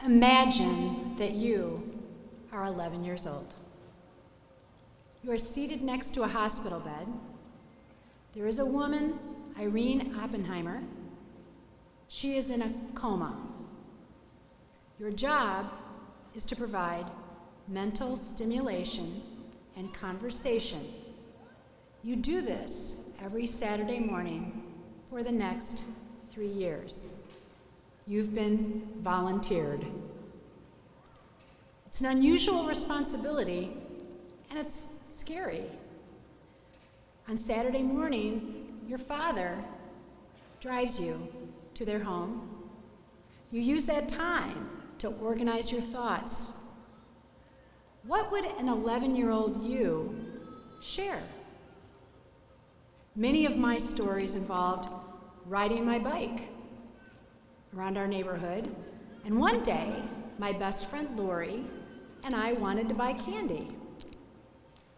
Imagine that you are 11 years old. You are seated next to a hospital bed. There is a woman, Irene Oppenheimer. She is in a coma. Your job is to provide mental stimulation and conversation. You do this every Saturday morning for the next 3 years. You've been volunteered. It's an unusual responsibility, and it's scary. On Saturday mornings, your father drives you to their home. You use that time to organize your thoughts. What would an 11-year-old you share? Many of my stories involved riding my bike around our neighborhood, and one day, my best friend Lori and I wanted to buy candy.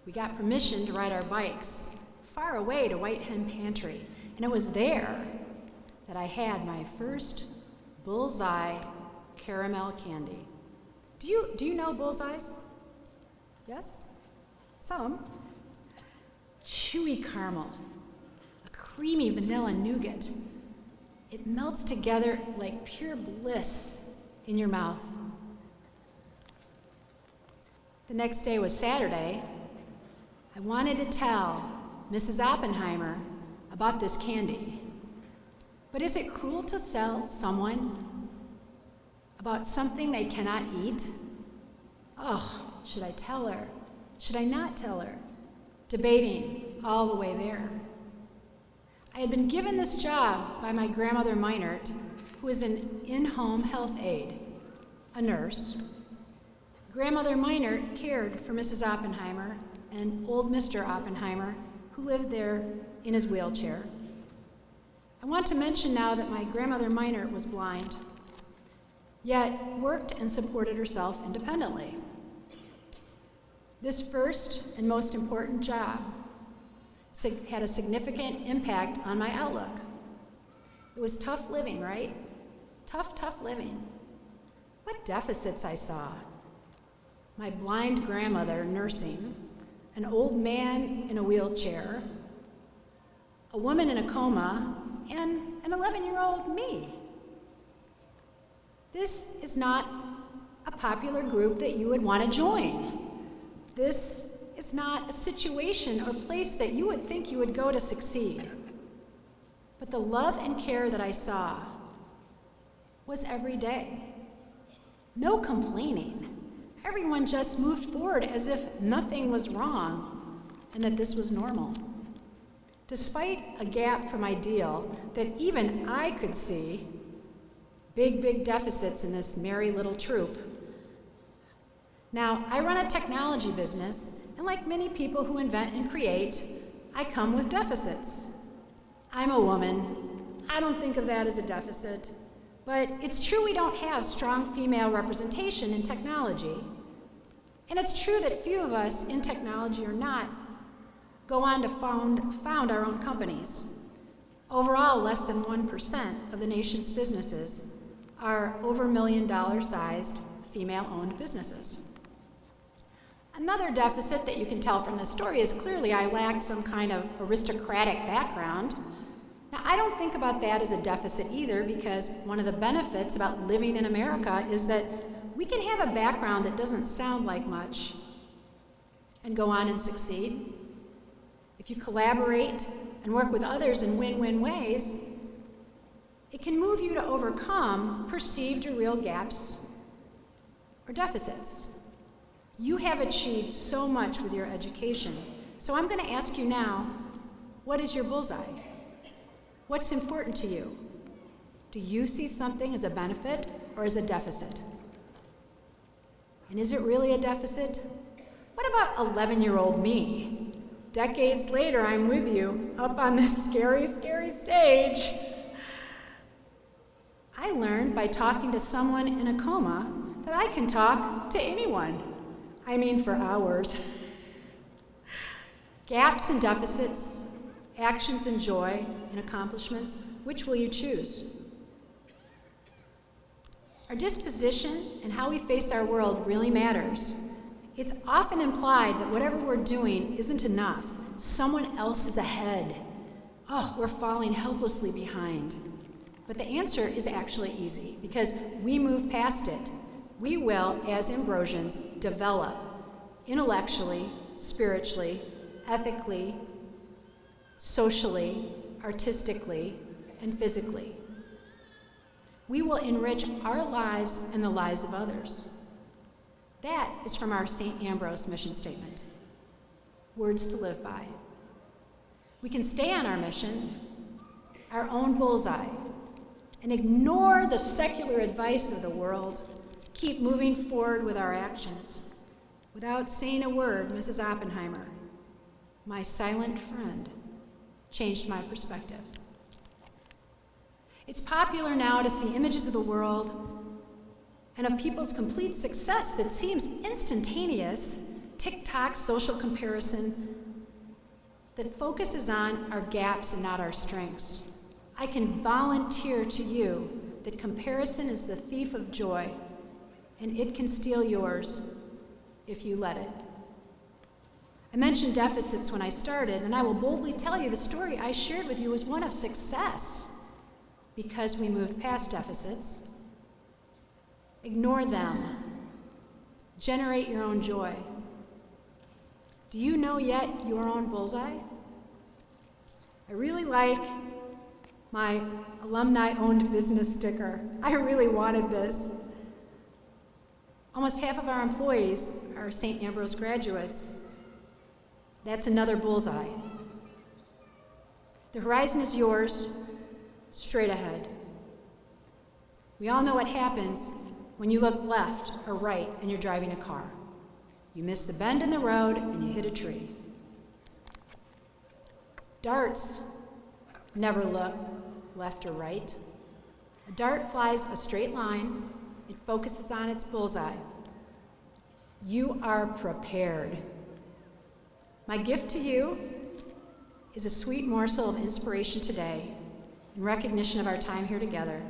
We got permission to ride our bikes far away to White Hen Pantry, and it was there that I had my first Bullseye caramel candy. Do you know Bullseyes? Yes? Some. Chewy caramel, a creamy vanilla nougat. It melts together like pure bliss in your mouth. The next day was Saturday. I wanted to tell Mrs. Oppenheimer about this candy. But is it cruel to tell someone about something they cannot eat? Oh, should I tell her? Should I not tell her? Debating all the way there. I had been given this job by my grandmother Meinert, who is an in-home health aide, a nurse. Grandmother Meinert cared for Mrs. Oppenheimer and old Mr. Oppenheimer, who lived there in his wheelchair. I want to mention now that my grandmother Meinert was blind, yet worked and supported herself independently. This first and most important job had a significant impact on my outlook. It was tough living, right? Tough living. What deficits I saw. My blind grandmother nursing, an old man in a wheelchair, a woman in a coma, and an 11-year-old me. This is not a popular group that you would want to join. This is not a situation or place that you would think you would go to succeed. But the love and care that I saw was every day. No complaining. Everyone just moved forward as if nothing was wrong and that this was normal. Despite a gap from ideal that even I could see, big deficits in this merry little troop. Now, I run a technology business, and like many people who invent and create, I come with deficits. I'm a woman. I don't think of that as a deficit. But it's true we don't have strong female representation in technology. And it's true that few of us in technology or not go on to found our own companies. Overall, less than 1% of the nation's businesses are over $1 million sized female-owned businesses. Another deficit that you can tell from this story is clearly I lacked some kind of aristocratic background. Now, I don't think about that as a deficit either, because one of the benefits about living in America is that we can have a background that doesn't sound like much and go on and succeed. If you collaborate and work with others in win-win ways, it can move you to overcome perceived or real gaps or deficits. You have achieved so much with your education. So I'm going to ask you now, what is your bullseye? What's important to you? Do you see something as a benefit or as a deficit? And is it really a deficit? What about 11-year-old me? Decades later, I'm with you up on this scary stage. I learned by talking to someone in a coma that I can talk to anyone. I mean, for hours. Gaps and deficits, actions and joy and accomplishments, which will you choose? Our disposition and how we face our world really matters. It's often implied that whatever we're doing isn't enough. Someone else is ahead. Oh, we're falling helplessly behind. But the answer is actually easy, because we move past it. We will, as Ambrosians, develop intellectually, spiritually, ethically, socially, artistically, and physically. We will enrich our lives and the lives of others. That is from our St. Ambrose mission statement. Words to live by. We can stay on our mission, our own bullseye, and ignore the secular advice of the world. Keep moving forward with our actions. Without saying a word, Mrs. Oppenheimer, my silent friend, changed my perspective. It's popular now to see images of the world and of people's complete success that seems instantaneous, TikTok social comparison that focuses on our gaps and not our strengths. I can volunteer to you that comparison is the thief of joy, and it can steal yours if you let it. I mentioned deficits when I started, and I will boldly tell you the story I shared with you was one of success because we moved past deficits. Ignore them. Generate your own joy. Do you know yet your own bullseye? I really like my alumni-owned business sticker. I really wanted this. Almost half of our employees are St. Ambrose graduates. That's another bullseye. The horizon is yours, straight ahead. We all know what happens when you look left or right and you're driving a car. You miss the bend in the road and you hit a tree. Darts never look left or right. A dart flies a straight line. It focuses on its bullseye. You are prepared. My gift to you is a sweet morsel of inspiration today in recognition of our time here together.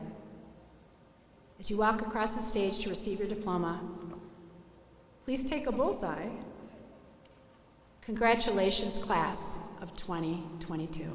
As you walk across the stage to receive your diploma, please take a bullseye. Congratulations, class of 2022.